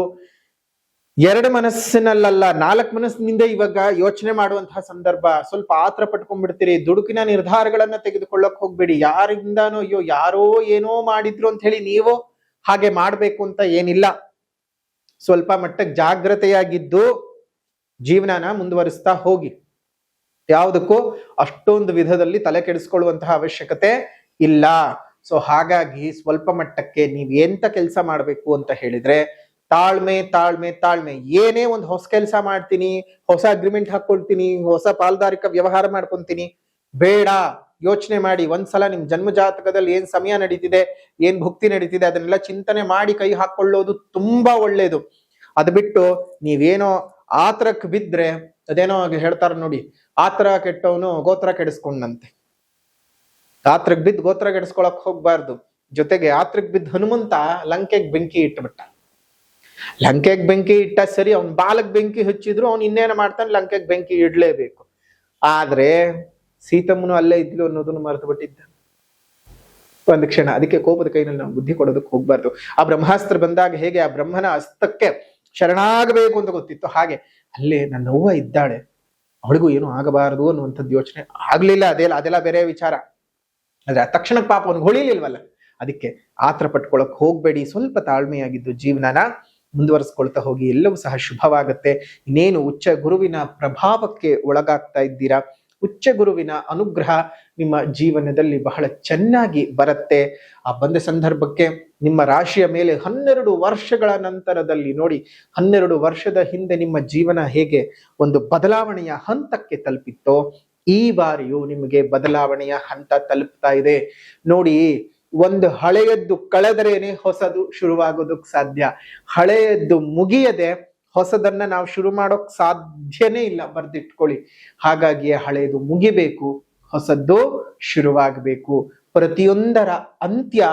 ಎರಡು ಮನಸ್ಸಿನಲ್ಲ, 4 ಮನಸ್ಸಿನಿಂದ ಇವಾಗ ಯೋಚನೆ ಮಾಡುವಂತಹ ಸಂದರ್ಭ. ಸ್ವಲ್ಪ ಆತರ ಪಟ್ಕೊಂಡ್ಬಿಡ್ತೀರಿ. ದುಡುಕಿನ ನಿರ್ಧಾರಗಳನ್ನ ತೆಗೆದುಕೊಳ್ಳಕ್ ಹೋಗ್ಬೇಡಿ. ಯಾರಿಂದಾನೋ ಅಯ್ಯೋ ಯಾರೋ ಏನೋ ಮಾಡಿದ್ರು ಅಂತ ಹೇಳಿ ನೀವು ಹಾಗೆ ಮಾಡ್ಬೇಕು ಅಂತ ಏನಿಲ್ಲ. ಸ್ವಲ್ಪ ಮಟ್ಟಕ್ಕೆ ಜಾಗ್ರತೆಯಾಗಿದ್ದು ಜೀವನನ ಮುಂದುವರಿಸ್ತಾ ಹೋಗಿ. ಯಾವುದಕ್ಕೂ ಅಷ್ಟೊಂದು ವಿಧದಲ್ಲಿ ತಲೆ ಕೆಡಿಸ್ಕೊಳ್ಳುವಂತಹ ಅವಶ್ಯಕತೆ ಇಲ್ಲ. ಸೊ ಹಾಗಾಗಿ ಸ್ವಲ್ಪ ಮಟ್ಟಕ್ಕೆ ನೀವ್ ಎಂತ ಕೆಲಸ ಮಾಡ್ಬೇಕು ಅಂತ ಹೇಳಿದ್ರೆ ತಾಳ್ಮೆ ತಾಳ್ಮೆ ತಾಳ್ಮೆ. ಏನೇ ಒಂದು ಹೊಸ ಕೆಲಸ ಮಾಡ್ತೀನಿ, ಹೊಸ ಅಗ್ರಿಮೆಂಟ್ ಹಾಕೊಳ್ತೀನಿ, ಹೊಸ ಪಾಲ್ದಾರಿಕ ವ್ಯವಹಾರ ಮಾಡ್ಕೊಂತೀನಿ, ಬೇಡ. ಯೋಚನೆ ಮಾಡಿ ಒಂದ್ಸಲ ನಿಮ್ ಜನ್ಮ ಜಾತಕದಲ್ಲಿ ಏನ್ ಸಮಯ ನಡೀತಿದೆ, ಏನ್ ಭುಕ್ತಿ ನಡೀತಿದೆ ಅದನ್ನೆಲ್ಲ ಚಿಂತನೆ ಮಾಡಿ ಕೈ ಹಾಕೊಳ್ಳೋದು ತುಂಬಾ ಒಳ್ಳೇದು. ಅದು ಬಿಟ್ಟು ನೀವೇನೋ ಆತರಕ್ ಬಿದ್ರೆ ಅದೇನೋ ಹೇಳ್ತಾರ ನೋಡಿ, ಆತರ ಕೆಟ್ಟವನು ಗೋತ್ರ ಕೆಡಿಸ್ಕೊಂಡಂತೆ. ಆತ್ರಕ್ ಬಿದ್ದು ಗೋತ್ರ ಕೆಡಿಸ್ಕೊಳಕ್ ಹೋಗ್ಬಾರ್ದು. ಜೊತೆಗೆ ಆತ್ರಕ್ ಬಿದ್ದ ಹನುಮಂತ ಲಂಕೆಗೆ ಬೆಂಕಿ ಇಟ್ಬಿಟ್ಟ. ಲಂಕೆಗೆ ಬೆಂಕಿ ಇಟ್ಟ ಸರಿ, ಅವ್ನ್ ಬಾಲಕ್ ಬೆಂಕಿ ಹಚ್ಚಿದ್ರು ಅವ್ನು ಇನ್ನೇನ ಮಾಡ್ತಾನೆ, ಲಂಕೆಗೆ ಬೆಂಕಿ ಇಡ್ಲೇಬೇಕು. ಆದ್ರೆ ಸೀತಮ್ಮನು ಅಲ್ಲೇ ಇದ್ಲು ಅನ್ನೋದನ್ನು ಮರೆತು ಬಿಟ್ಟಿದ್ದ ಒಂದು ಕ್ಷಣ. ಅದಕ್ಕೆ ಕೋಪದ ಕೈನಲ್ಲಿ ನಾವು ಬುದ್ಧಿ ಕೊಡೋದಕ್ಕೆ ಹೋಗ್ಬಾರ್ದು. ಆ ಬ್ರಹ್ಮಾಸ್ತ್ರ ಬಂದಾಗ ಹೇಗೆ ಆ ಬ್ರಹ್ಮನ ಹಸ್ತಕ್ಕೆ ಶರಣಾಗಬೇಕು ಅಂತ ಗೊತ್ತಿತ್ತು, ಹಾಗೆ ಅಲ್ಲೇ ನನ್ನ ಅವ್ವ ಇದ್ದಾಳೆ, ಅವಳಿಗೂ ಏನು ಆಗಬಾರದು ಅನ್ನುವಂಥದ್ದು ಯೋಚನೆ ಆಗ್ಲಿಲ್ಲ. ಅದೆಲ್ಲ ಬೇರೆ ವಿಚಾರ. ಆದ್ರೆ ತಕ್ಷಣ ಪಾಪ ಅವ್ನಿಗೆ ಹೊಳಿಲಿಲ್ವಲ್ಲ, ಅದಕ್ಕೆ ಆತರ ಪಟ್ಕೊಳಕ್ ಹೋಗ್ಬೇಡಿ. ಸ್ವಲ್ಪ ತಾಳ್ಮೆಯಾಗಿದ್ದು ಜೀವನನ ಮುಂದುವರಿಸ್ಕೊಳ್ತಾ ಹೋಗಿ, ಎಲ್ಲವೂ ಸಹ ಶುಭವಾಗತ್ತೆ. ಇನ್ನೇನು ಉಚ್ಚ ಗುರುವಿನ ಪ್ರಭಾವಕ್ಕೆ ಒಳಗಾಗ್ತಾ ಇದ್ದೀರಾ, ಉಚ್ಚ ಗುರುವಿನ ಅನುಗ್ರಹ ನಿಮ್ಮ ಜೀವನದಲ್ಲಿ ಬಹಳ ಚೆನ್ನಾಗಿ ಬರುತ್ತೆ. ಆ ಬಂದ ಸಂದರ್ಭಕ್ಕೆ ನಿಮ್ಮ ರಾಶಿಯ ಮೇಲೆ 12 ವರ್ಷಗಳ ನಂತರದಲ್ಲಿ ನೋಡಿ, 12 ವರ್ಷದ ಹಿಂದೆ ನಿಮ್ಮ ಜೀವನ ಹೇಗೆ ಒಂದು ಬದಲಾವಣೆಯ ಹಂತಕ್ಕೆ ತಲುಪಿತ್ತೋ, ಈ ಬಾರಿಯೂ ನಿಮಗೆ ಬದಲಾವಣೆಯ ಹಂತ ತಲುಪ್ತಾ ಇದೆ. ನೋಡಿ, ಒಂದು ಹಳೆಯದ್ದು ಕಳೆದರೇನೆ ಹೊಸದು ಶುರುವಾಗೋದಕ್ಕೆ ಸಾಧ್ಯ. ಹಳೆಯದ್ದು ಮುಗಿಯದೆ ಹೊಸದನ್ನ ನಾವು ಶುರು ಮಾಡೋಕ್ ಸಾಧ್ಯನೇ ಇಲ್ಲ, ಬರ್ದಿಟ್ಕೊಳ್ಳಿ. ಹಾಗಾಗಿ ಹಳೆಯದು ಮುಗಿಬೇಕು, ಹೊಸದ್ದು ಶುರುವಾಗಬೇಕು. ಪ್ರತಿಯೊಂದರ ಅಂತ್ಯ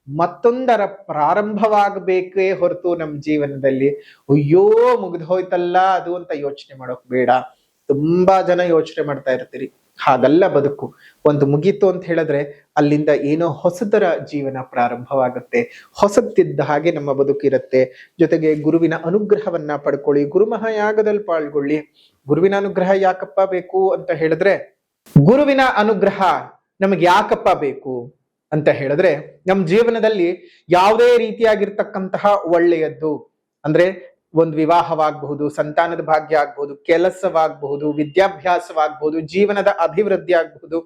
ಮತ್ತೊಂದರ ಪ್ರಾರಂಭವಾಗಬೇಕೇ ಹೊರತು ನಮ್ಮ ಜೀವನದಲ್ಲಿ ಅಯ್ಯೋ ಮುಗಿದು ಹೋಯ್ತಲ್ಲ ಅದು ಅಂತ ಯೋಚನೆ ಮಾಡೋಕ್ ಬೇಡ. ತುಂಬಾ ಜನ ಯೋಚನೆ ಮಾಡ್ತಾ ಇರ್ತೀರಿ, ಹಾಗಲ್ಲ ಬದುಕು. ಒಂದು ಮುಗೀತು ಅಂತ ಹೇಳಿದ್ರೆ ಅಲ್ಲಿಂದ ಏನೋ ಹೊಸದರ ಜೀವನ ಪ್ರಾರಂಭವಾಗುತ್ತೆ. ಹೊಸದಿದ್ದ ಹಾಗೆ ನಮ್ಮ ಬದುಕಿರುತ್ತೆ. ಜೊತೆಗೆ ಗುರುವಿನ ಅನುಗ್ರಹವನ್ನ ಪಡ್ಕೊಳ್ಳಿ, ಗುರುಮಹಾಯಾಗದಲ್ಲಿ ಪಾಲ್ಗೊಳ್ಳಿ. ಗುರುವಿನ ಅನುಗ್ರಹ ಯಾಕಪ್ಪ ಬೇಕು ಅಂತ ಹೇಳಿದ್ರೆ, ಗುರುವಿನ ಅನುಗ್ರಹ ನಮಗೆ ಯಾಕಪ್ಪ ಬೇಕು ಅಂತ ಹೇಳಿದ್ರೆ, ನಮ್ಮ ಜೀವನದಲ್ಲಿ ಯಾವುದೇ ರೀತಿಯಾಗಿರ್ತಕ್ಕಂತಹ ಒಳ್ಳೆಯದ್ದು ಅಂದ್ರೆ ಒಂದು ವಿವಾಹವಾಗಬಹುದು, ಸಂತಾನದ ಭಾಗ್ಯ ಆಗ್ಬಹುದು, ಕೆಲಸವಾಗಬಹುದು, ವಿದ್ಯಾಭ್ಯಾಸವಾಗಬಹುದು, ಜೀವನದ ಅಭಿವೃದ್ಧಿ ಆಗಬಹುದು,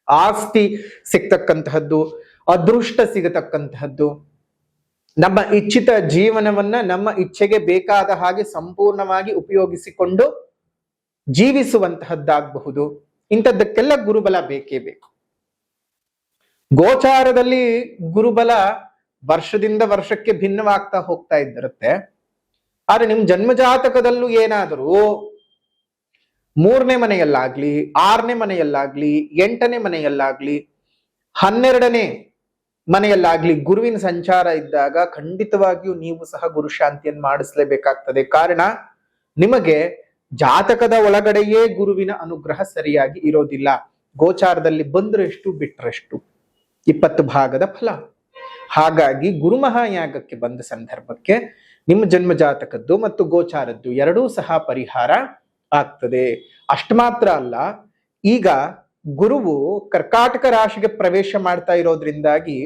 ಆಸ್ತಿ ಸಿಗ್ತಕ್ಕಂತಹದ್ದು, ಅದೃಷ್ಟ ಸಿಗತಕ್ಕಂತಹದ್ದು, ನಮ್ಮ ಇಚ್ಛಿತ ಜೀವನವನ್ನ ನಮ್ಮ ಇಚ್ಛೆಗೆ ಬೇಕಾದ ಹಾಗೆ ಸಂಪೂರ್ಣವಾಗಿ ಉಪಯೋಗಿಸಿಕೊಂಡು ಜೀವಿಸುವಂತಹದ್ದಾಗಬಹುದು. ಇಂಥದ್ದಕ್ಕೆಲ್ಲ ಗುರುಬಲ ಬೇಕೇ ಬೇಕು. ಗೋಚಾರದಲ್ಲಿ ಗುರುಬಲ ವರ್ಷದಿಂದ ವರ್ಷಕ್ಕೆ ಭಿನ್ನವಾಗ್ತಾ ಹೋಗ್ತಾ ಇದ್ದಿರುತ್ತೆ. ಆದ್ರೆ ನಿಮ್ ಜನ್ಮಜಾತಕದಲ್ಲೂ ಏನಾದರೂ 3ನೇ ಮನೆಯಲ್ಲಾಗ್ಲಿ, 6ನೇ ಮನೆಯಲ್ಲಾಗ್ಲಿ, 8ನೇ ಮನೆಯಲ್ಲಾಗ್ಲಿ, 12ನೇ ಮನೆಯಲ್ಲಾಗ್ಲಿ ಗುರುವಿನ ಸಂಚಾರ ಇದ್ದಾಗ ಖಂಡಿತವಾಗಿಯೂ ನೀವು ಸಹ ಗುರು ಶಾಂತಿಯನ್ನು ಮಾಡಿಸ್ಲೇಬೇಕಾಗ್ತದೆ. ಕಾರಣ ನಿಮಗೆ ಜಾತಕದ ಒಳಗಡೆಯೇ ಗುರುವಿನ ಅನುಗ್ರಹ ಸರಿಯಾಗಿ ಇರೋದಿಲ್ಲ. ಗೋಚಾರದಲ್ಲಿ ಬಂದ್ರೆಷ್ಟು ಬಿಟ್ರೆಷ್ಟು 20 ಭಾಗದ ಫಲ. ಹಾಗಾಗಿ ಗುರು ಮಹಾಯಾಗಕ್ಕೆ ಬಂದ ಸಂದರ್ಭಕ್ಕೆ ನಿಮ್ಮ ಜನ್ಮ ಜಾತಕದ್ದು ಮತ್ತು ಗೋಚಾರದ್ದು ಎರಡೂ ಸಹ ಪರಿಹಾರ ಆಗ್ತದೆ. ಅಷ್ಟು ಮಾತ್ರ ಅಲ್ಲ, ಈಗ ಗುರುವು ಕರ್ಕಾಟಕ ರಾಶಿಗೆ ಪ್ರವೇಶ ಮಾಡ್ತಾ ಇರೋದ್ರಿಂದಾಗಿ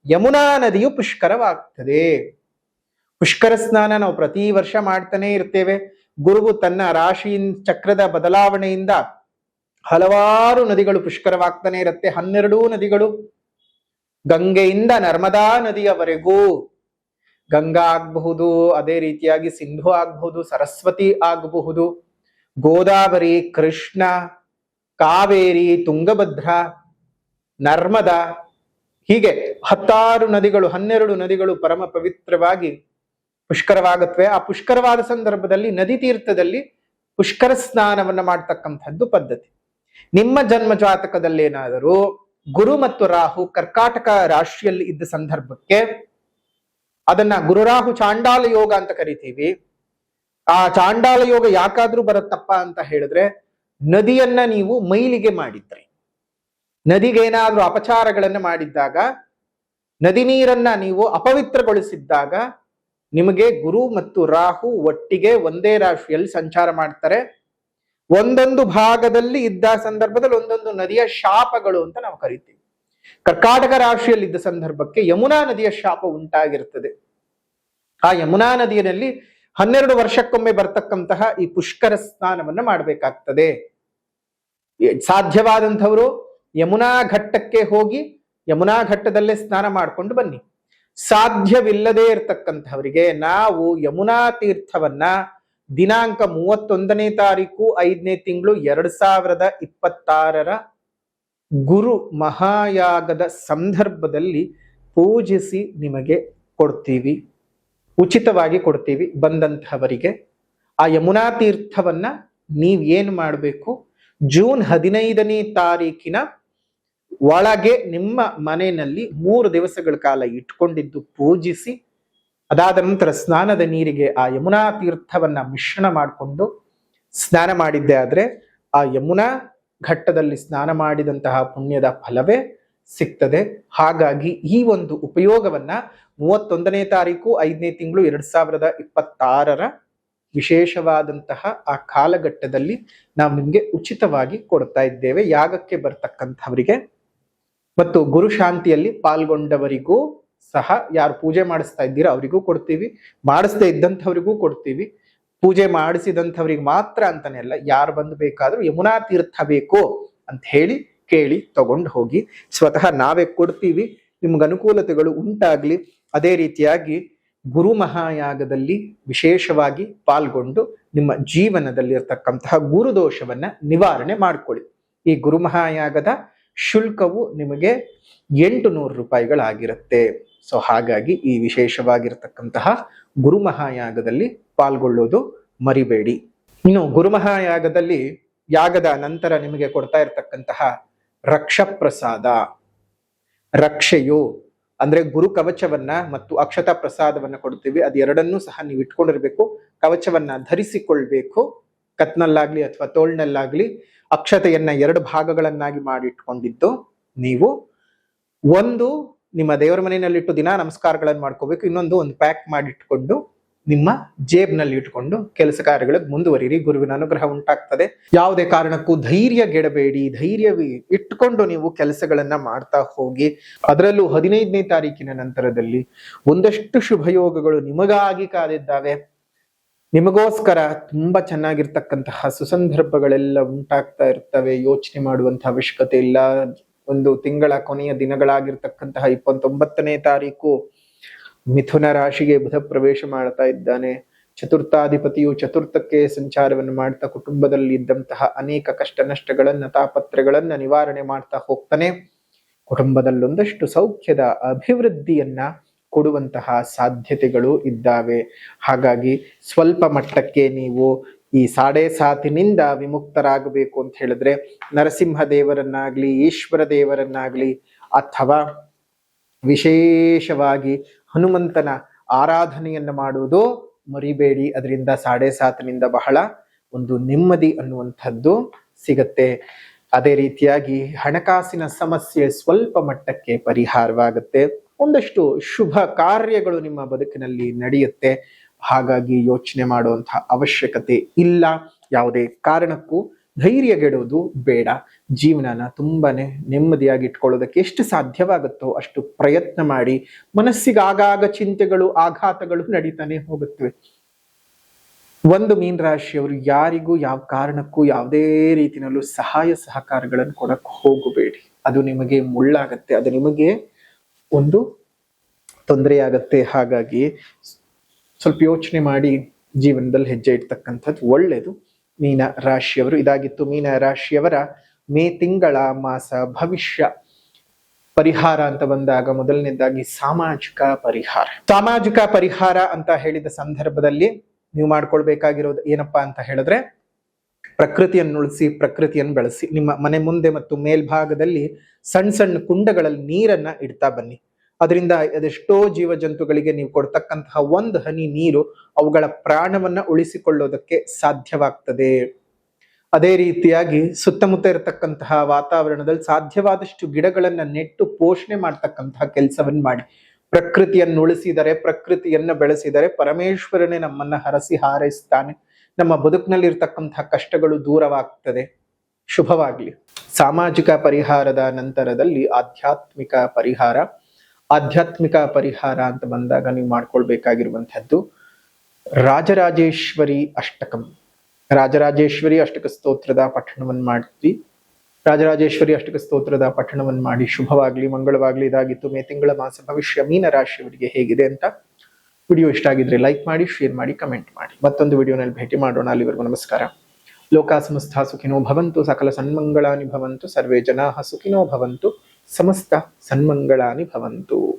ಯಮುನಾ ನದಿಯು ಪುಷ್ಕರವಾಗ್ತದೆ. ಪುಷ್ಕರ ಸ್ನಾನ ನಾವು ಪ್ರತಿ ವರ್ಷ ಮಾಡ್ತಾನೆ ಇರ್ತೇವೆ. ಗುರುವು ತನ್ನ ರಾಶಿ ಚಕ್ರದ ಬದಲಾವಣೆಯಿಂದ ಹಲವಾರು ನದಿಗಳು ಪುಷ್ಕರವಾಗ್ತಾನೆ ಇರುತ್ತೆ. 12 ನದಿಗಳು, ಗಂಗೆಯಿಂದ ನರ್ಮದಾ ನದಿಯವರೆಗೂ. ಗಂಗಾ ಆಗಬಹುದು, ಅದೇ ರೀತಿಯಾಗಿ ಸಿಂಧು ಆಗಬಹುದು, ಸರಸ್ವತಿ ಆಗಬಹುದು, ಗೋದಾವರಿ, ಕೃಷ್ಣ, ಕಾವೇರಿ, ತುಂಗಭದ್ರ, ನರ್ಮದಾ, ಹೀಗೆ 16 ನದಿಗಳು, 12 ನದಿಗಳು ಪರಮ ಪವಿತ್ರವಾಗಿ ಪುಷ್ಕರವಾಗುತ್ತವೆ. ಆ ಪುಷ್ಕರವಾದ ಸಂದರ್ಭದಲ್ಲಿ ನದಿ ತೀರ್ಥದಲ್ಲಿ ಪುಷ್ಕರ ಸ್ನಾನವನ್ನ ಮಾಡ್ತಕ್ಕಂಥದ್ದು ಪದ್ಧತಿ. ನಿಮ್ಮ ಜನ್ಮ ಜಾತಕದಲ್ಲಿ ಏನಾದರೂ ಗುರು ಮತ್ತು ರಾಹು ಕರ್ಕಾಟಕ ರಾಶಿಯಲ್ಲಿ ಇದ್ದ ಸಂದರ್ಭಕ್ಕೆ ಅದನ್ನ ಗುರುರಾಹು ಚಾಂಡಾಲ ಯೋಗ ಅಂತ ಕರಿತೀವಿ. ಆ ಚಾಂಡಾಲ ಯೋಗ ಯಾಕಾದ್ರೂ ಬರುತ್ತಪ್ಪ ಅಂತ ಹೇಳಿದ್ರೆ, ನದಿಯನ್ನ ನೀವು ಮೈಲಿಗೆ ಮಾಡಿದ್ರೆ, ನದಿಗೆ ಏನಾದ್ರೂ ಅಪಚಾರಗಳನ್ನ ಮಾಡಿದ್ದಾಗ, ನದಿ ನೀರನ್ನ ನೀವು ಅಪವಿತ್ರಗೊಳಿಸಿದ್ದಾಗ ನಿಮಗೆ ಗುರು ಮತ್ತು ರಾಹು ಒಟ್ಟಿಗೆ ಒಂದೇ ರಾಶಿಯಲ್ಲಿ ಸಂಚಾರ ಮಾಡ್ತಾರೆ. ಒಂದೊಂದು ಭಾಗದಲ್ಲಿ ಇದ್ದ ಸಂದರ್ಭದಲ್ಲಿ ಒಂದೊಂದು ನದಿಯ ಶಾಪಗಳು ಅಂತ ನಾವು ಕರಿತೀವಿ. ಕರ್ಕಾಟಕ ರಾಶಿಯಲ್ಲಿ ಇದ್ದ ಸಂದರ್ಭಕ್ಕೆ ಯಮುನಾ ನದಿಯ ಶಾಪ ಉಂಟಾಗಿರ್ತದೆ. ಆ ಯಮುನಾ ನದಿಯಲ್ಲಿ 12 ವರ್ಷಕ್ಕೊಮ್ಮೆ ಬರ್ತಕ್ಕಂತಹ ಈ ಪುಷ್ಕರ ಸ್ನಾನವನ್ನ ಮಾಡಬೇಕಾಗ್ತದೆ. ಸಾಧ್ಯವಾದಂಥವರು ಯಮುನಾ ಘಟ್ಟಕ್ಕೆ ಹೋಗಿ ಯಮುನಾ ಘಟ್ಟದಲ್ಲೇ ಸ್ನಾನ ಮಾಡ್ಕೊಂಡು ಬನ್ನಿ. ಸಾಧ್ಯವಿಲ್ಲದೆ ಇರತಕ್ಕಂಥವರಿಗೆ ನಾವು ಯಮುನಾ ತೀರ್ಥವನ್ನ ದಿನಾಂಕ 31ನೇ ತಾರೀಕು 5ನೇ ತಿಂಗಳು 2026 ಗುರು ಮಹಾಯಾಗದ ಸಂದರ್ಭದಲ್ಲಿ ಪೂಜಿಸಿ ನಿಮಗೆ ಕೊಡ್ತೀವಿ, ಉಚಿತವಾಗಿ ಕೊಡ್ತೀವಿ. ಬಂದಂತಹವರಿಗೆ ಆ ಯಮುನಾ ತೀರ್ಥವನ್ನ ನೀವೇನ್ ಮಾಡಬೇಕು, ಜೂನ್ 15ನೇ ತಾರೀಕಿನ ಒಳಗೆ ನಿಮ್ಮ ಮನೆಯಲ್ಲಿ 3 ದಿವಸಗಳ ಕಾಲ ಇಟ್ಕೊಂಡಿದ್ದು ಪೂಜಿಸಿ, ಅದಾದ ನಂತರ ಸ್ನಾನದ ನೀರಿಗೆ ಆ ಯಮುನಾ ತೀರ್ಥವನ್ನ ಮಿಶ್ರಣ ಮಾಡಿಕೊಂಡು ಸ್ನಾನ ಮಾಡಿದ್ದೆ ಆದ್ರೆ ಆ ಯಮುನಾ ಘಟ್ಟದಲ್ಲಿ ಸ್ನಾನ ಮಾಡಿದಂತಹ ಪುಣ್ಯದ ಫಲವೇ ಸಿಗ್ತದೆ. ಹಾಗಾಗಿ ಈ ಒಂದು ಉಪಯೋಗವನ್ನ 31ನೇ ತಾರೀಕು 5ನೇ ತಿಂಗಳು 2026 ವಿಶೇಷವಾದಂತಹ ಆ ಕಾಲಘಟ್ಟದಲ್ಲಿ ನಾವು ನಿಮ್ಗೆ ಉಚಿತವಾಗಿ ಕೊಡ್ತಾ ಇದ್ದೇವೆ. ಯಾಗಕ್ಕೆ ಬರ್ತಕ್ಕಂಥವರಿಗೆ ಮತ್ತು ಗುರು ಶಾಂತಿಯಲ್ಲಿ ಪಾಲ್ಗೊಂಡವರಿಗೂ ಸಹ, ಯಾರು ಪೂಜೆ ಮಾಡಿಸ್ತಾ ಇದ್ದೀರಾ ಅವರಿಗೂ ಕೊಡ್ತೀವಿ, ಮಾಡಿಸದೇ ಇದ್ದಂಥವರಿಗೂ ಕೊಡ್ತೀವಿ. ಪೂಜೆ ಮಾಡಿಸಿದಂಥವ್ರಿಗೆ ಮಾತ್ರ ಅಂತಾನೆ ಅಲ್ಲ, ಯಾರು ಬಂದು ಬೇಕಾದ್ರೂ ಯಮುನಾ ತೀರ್ಥ ಬೇಕು ಅಂತ ಹೇಳಿ ಕೇಳಿ ತಗೊಂಡು ಹೋಗಿ. ಸ್ವತಃ ನಾವೇ ಕೊಡ್ತೀವಿ. ನಿಮ್ಗೆ ಅನುಕೂಲತೆಗಳು ಉಂಟಾಗ್ಲಿ. ಅದೇ ರೀತಿಯಾಗಿ ಗುರು ಮಹಾಯಾಗದಲ್ಲಿ ವಿಶೇಷವಾಗಿ ಪಾಲ್ಗೊಂಡು ನಿಮ್ಮ ಜೀವನದಲ್ಲಿರ್ತಕ್ಕಂತಹ ಗುರುದೋಷವನ್ನ ನಿವಾರಣೆ ಮಾಡಿಕೊಳ್ಳಿ. ಈ ಗುರು ಮಹಾಯಾಗದ ಶುಲ್ಕವು ನಿಮಗೆ 800 ರೂಪಾಯಿಗಳಾಗಿರುತ್ತೆ. ಸೊ ಹಾಗಾಗಿ ಈ ವಿಶೇಷವಾಗಿರ್ತಕ್ಕಂತಹ ಗುರು ಮಹಾಯಾಗದಲ್ಲಿ ಪಾಲ್ಗೊಳ್ಳೋದು ಮರಿಬೇಡಿ. ಇನ್ನು ಗುರು ಮಹಾಯಾಗದಲ್ಲಿ ಯಾಗದ ನಂತರ ನಿಮಗೆ ಕೊಡ್ತಾ ಇರತಕ್ಕಂತಹ ರಕ್ಷ ಪ್ರಸಾದ, ರಕ್ಷೆಯು ಅಂದ್ರೆ ಗುರು ಕವಚವನ್ನ ಮತ್ತು ಅಕ್ಷತಾ ಪ್ರಸಾದವನ್ನ ಕೊಡ್ತೀವಿ. ಅದು ಎರಡನ್ನೂ ಸಹ ನೀವು ಇಟ್ಕೊಂಡಿರ್ಬೇಕು. ಕವಚವನ್ನ ಧರಿಸಿಕೊಳ್ಬೇಕು, ಕತ್ನಲ್ಲಾಗ್ಲಿ ಅಥವಾ ತೋಳ್ನಲ್ಲಾಗ್ಲಿ. ಅಕ್ಷತೆಯನ್ನ 2 ಭಾಗಗಳನ್ನಾಗಿ ಮಾಡಿ ಇಟ್ಕೊಂಡಿದ್ದು ನೀವು ಒಂದು ನಿಮ್ಮ ದೇವರ ಮನೆಯಲ್ಲಿಟ್ಟು ದಿನ ನಮಸ್ಕಾರಗಳನ್ನು ಮಾಡ್ಕೋಬೇಕು. ಇನ್ನೊಂದು ಪ್ಯಾಕ್ ಮಾಡಿ ಇಟ್ಕೊಂಡು ನಿಮ್ಮ ಜೇಬ್ನಲ್ಲಿ ಇಟ್ಕೊಂಡು ಕೆಲಸ ಕಾರ್ಯಗಳಿಗೆ ಮುಂದುವರಿರಿ. ಗುರುವಿನ ಅನುಗ್ರಹ ಉಂಟಾಗ್ತದೆ. ಯಾವುದೇ ಕಾರಣಕ್ಕೂ ಧೈರ್ಯಗೆಡಬೇಡಿ. ಧೈರ್ಯ ಇಟ್ಕೊಂಡು ನೀವು ಕೆಲಸಗಳನ್ನ ಮಾಡ್ತಾ ಹೋಗಿ. ಅದರಲ್ಲೂ 15ನೇ ತಾರೀಕಿನ ನಂತರದಲ್ಲಿ ಒಂದಷ್ಟು ಶುಭಯೋಗಗಳು ನಿಮಗಾಗಿ ಕಾದಿದ್ದಾವೆ. ನಿಮಗೋಸ್ಕರ ತುಂಬಾ ಚೆನ್ನಾಗಿರ್ತಕ್ಕಂತಹ ಸುಸಂದರ್ಭಗಳೆಲ್ಲ ಉಂಟಾಗ್ತಾ ಇರ್ತವೆ. ಯೋಚನೆ ಮಾಡುವಂತಹ ಅವಶ್ಯಕತೆ ಇಲ್ಲ. ಒಂದು ತಿಂಗಳ ಕೊನೆಯ ದಿನಗಳಾಗಿರ್ತಕ್ಕಂತಹ 29ನೇ ತಾರೀಕು ಮಿಥುನ ರಾಶಿಗೆ ಬುಧ ಪ್ರವೇಶ ಮಾಡ್ತಾ ಇದ್ದಾನೆ. ಚತುರ್ಥಾಧಿಪತಿಯು ಚತುರ್ಥಕ್ಕೆ ಸಂಚಾರವನ್ನು ಮಾಡ್ತಾ ಕುಟುಂಬದಲ್ಲಿ ಇದ್ದಂತಹ ಅನೇಕ ಕಷ್ಟ ನಷ್ಟಗಳನ್ನ, ತಾಪತ್ರಗಳನ್ನ ನಿವಾರಣೆ ಮಾಡ್ತಾ ಹೋಗ್ತಾನೆ. ಕುಟುಂಬದಲ್ಲಿ ಒಂದಷ್ಟು ಸೌಖ್ಯದ ಅಭಿವೃದ್ಧಿಯನ್ನ ಕೊಡುವಂತಹ ಸಾಧ್ಯತೆಗಳು ಇದ್ದಾವೆ. ಹಾಗಾಗಿ ಸ್ವಲ್ಪ ಮಟ್ಟಕ್ಕೆ ನೀವು ಈ ಸಾಡೆ ಸಾತಿನಿಂದ ವಿಮುಕ್ತರಾಗಬೇಕು ಅಂತ ಹೇಳಿದ್ರೆ ನರಸಿಂಹ ದೇವರನ್ನಾಗ್ಲಿ, ಈಶ್ವರ ದೇವರನ್ನಾಗ್ಲಿ ಅಥವಾ ವಿಶೇಷವಾಗಿ ಹನುಮಂತನ ಆರಾಧನೆಯನ್ನ ಮಾಡುವುದು ಮರಿಬೇಡಿ. ಅದರಿಂದ 7.5 ಬಹಳ ಒಂದು ನೆಮ್ಮದಿ ಅನ್ನುವಂಥದ್ದು ಸಿಗತ್ತೆ. ಅದೇ ರೀತಿಯಾಗಿ ಹಣಕಾಸಿನ ಸಮಸ್ಯೆ ಸ್ವಲ್ಪ ಮಟ್ಟಕ್ಕೆ ಪರಿಹಾರವಾಗುತ್ತೆ. ಒಂದಷ್ಟು ಶುಭ ಕಾರ್ಯಗಳು ನಿಮ್ಮ ಬದುಕಿನಲ್ಲಿ ನಡೆಯುತ್ತೆ. ಹಾಗಾಗಿ ಯೋಚನೆ ಮಾಡುವಂತಹ ಅವಶ್ಯಕತೆ ಇಲ್ಲ. ಯಾವುದೇ ಕಾರಣಕ್ಕೂ ಧೈರ್ಯಗೆಡುವುದು ಬೇಡ. ಜೀವನನ ತುಂಬಾನೇ ನೆಮ್ಮದಿಯಾಗಿ ಇಟ್ಕೊಳ್ಳೋದಕ್ಕೆ ಎಷ್ಟು ಸಾಧ್ಯವಾಗುತ್ತೋ ಅಷ್ಟು ಪ್ರಯತ್ನ ಮಾಡಿ. ಮನಸ್ಸಿಗೆ ಆಗಾಗ ಚಿಂತೆಗಳು, ಆಘಾತಗಳು ನಡೀತಾನೆ ಹೋಗುತ್ತವೆ. ಒಂದು ಮೀನ ರಾಶಿಯವರು ಯಾರಿಗೂ ಯಾವ ಕಾರಣಕ್ಕೂ ಯಾವುದೇ ರೀತಿಯಲ್ಲೂ ಸಹಾಯ ಸಹಕಾರಗಳನ್ನು ಕೊಡಕ್ ಹೋಗಬೇಡಿ. ಅದು ನಿಮಗೆ ಮುಳ್ಳಾಗತ್ತೆ, ಅದು ನಿಮಗೆ ಒಂದು ತೊಂದರೆಯಾಗತ್ತೆ. ಹಾಗಾಗಿ ಸ್ವಲ್ಪ ಯೋಚನೆ ಮಾಡಿ ಜೀವನದಲ್ಲಿ ಹೆಜ್ಜೆ ಇಡ್ತಕ್ಕಂಥದ್ದು ಒಳ್ಳೆಯದು. ಮೀನ ರಾಶಿಯವರು ಇದಾಗಿತ್ತು ಮೀನ ರಾಶಿಯವರ ಮೇ ತಿಂಗಳ ಮಾಸ ಭವಿಷ್ಯ ಪರಿಹಾರ ಅಂತ ಬಂದಾಗ ಮೊದಲನೇದಾಗಿ ಸಾಮಾಜಿಕ ಪರಿಹಾರ. ಸಾಮಾಜಿಕ ಪರಿಹಾರ ಅಂತ ಹೇಳಿದ ಸಂದರ್ಭದಲ್ಲಿ ನೀವು ಮಾಡ್ಕೊಳ್ಬೇಕಾಗಿರೋದು ಏನಪ್ಪಾ ಅಂತ ಹೇಳಿದ್ರೆ, ಪ್ರಕೃತಿಯನ್ನು ಉಳಿಸಿ, ಪ್ರಕೃತಿಯನ್ನು ಬೆಳೆಸಿ. ನಿಮ್ಮ ಮನೆ ಮುಂದೆ ಮತ್ತು ಮೇಲ್ಭಾಗದಲ್ಲಿ ಸಣ್ಣ ಸಣ್ಣ ಕುಂಡಗಳಲ್ಲಿ ನೀರನ್ನ ಇಡ್ತಾ ಬನ್ನಿ. ಅದರಿಂದ ಅದೆಷ್ಟೋ ಜೀವ ಜಂತುಗಳಿಗೆ ನೀವು ಕೊಡ್ತಕ್ಕಂತಹ ಒಂದು ಹನಿ ನೀರು ಅವುಗಳ ಪ್ರಾಣವನ್ನ ಉಳಿಸಿಕೊಳ್ಳೋದಕ್ಕೆ ಸಾಧ್ಯವಾಗ್ತದೆ. ಅದೇ ರೀತಿಯಾಗಿ ಸುತ್ತಮುತ್ತ ಇರತಕ್ಕಂತಹ ವಾತಾವರಣದಲ್ಲಿ ಸಾಧ್ಯವಾದಷ್ಟು ಗಿಡಗಳನ್ನ ನೆಟ್ಟು ಪೋಷಣೆ ಮಾಡ್ತಕ್ಕಂತಹ ಕೆಲಸವನ್ನ ಮಾಡಿ. ಪ್ರಕೃತಿಯನ್ನು ಉಳಿಸಿದರೆ, ಪ್ರಕೃತಿಯನ್ನ ಬೆಳೆಸಿದರೆ ಪರಮೇಶ್ವರನೇ ನಮ್ಮನ್ನ ಹರಸಿ ಹಾರೈಸ್ತಾನೆ. ನಮ್ಮ ಬದುಕಿನಲ್ಲಿ ಇರ್ತಕ್ಕಂತಹ ಕಷ್ಟಗಳು ದೂರವಾಗ್ತದೆ. ಶುಭವಾಗ್ಲಿ. ಸಾಮಾಜಿಕ ಪರಿಹಾರದ ನಂತರದಲ್ಲಿ ಆಧ್ಯಾತ್ಮಿಕ ಪರಿಹಾರ. ಆಧ್ಯಾತ್ಮಿಕ ಪರಿಹಾರ ಅಂತ ಬಂದಾಗ ನೀವು ಮಾಡ್ಕೊಳ್ಬೇಕಾಗಿರುವಂತಹದ್ದು ರಾಜರಾಜೇಶ್ವರಿ ಅಷ್ಟಕಂ. ರಾಜರಾಜೇಶ್ವರಿ ಅಷ್ಟಕ ಸ್ತೋತ್ರದ ಪಠಣವನ್ನು ಮಾಡ್ತೀವಿ. ರಾಜರಾಜೇಶ್ವರಿ ಅಷ್ಟಕ ಸ್ತೋತ್ರದ ಪಠಣವನ್ನು ಮಾಡಿ. ಶುಭವಾಗ್ಲಿ, ಮಂಗಳವಾಗ್ಲಿ. ಇದಾಗಿತ್ತು ಮೇ ತಿಂಗಳ ಮಾಸ ಭವಿಷ್ಯ ಮೀನ ರಾಶಿಯವರಿಗೆ ಹೇಗಿದೆ ಅಂತ. ವಿಡಿಯೋ ಇಷ್ಟ ಆಗಿದ್ರೆ ಲೈಕ್ ಮಾಡಿ, ಶೇರ್ ಮಾಡಿ, ಕಮೆಂಟ್ ಮಾಡಿ. ಮತ್ತೊಂದು ವಿಡಿಯೋನಲ್ಲಿ ಭೇಟಿ ಮಾಡೋಣ. ಅಲ್ಲಿವರೆಗೂ ನಮಸ್ಕಾರ. ಲೋಕ ಸಮಸ್ತ ಸುಖಿನೋ ಭವಂತು, ಸಕಲ ಸನ್ಮಂಗಳಾನಿ ಭವಂತು, ಸರ್ವೇ ಜನಾಃ ಸುಖಿನೋ ಭವಂತು, ಸಮಸ್ತ ಸನ್ಮಂಗಳಾನಿ ಭವಂತು.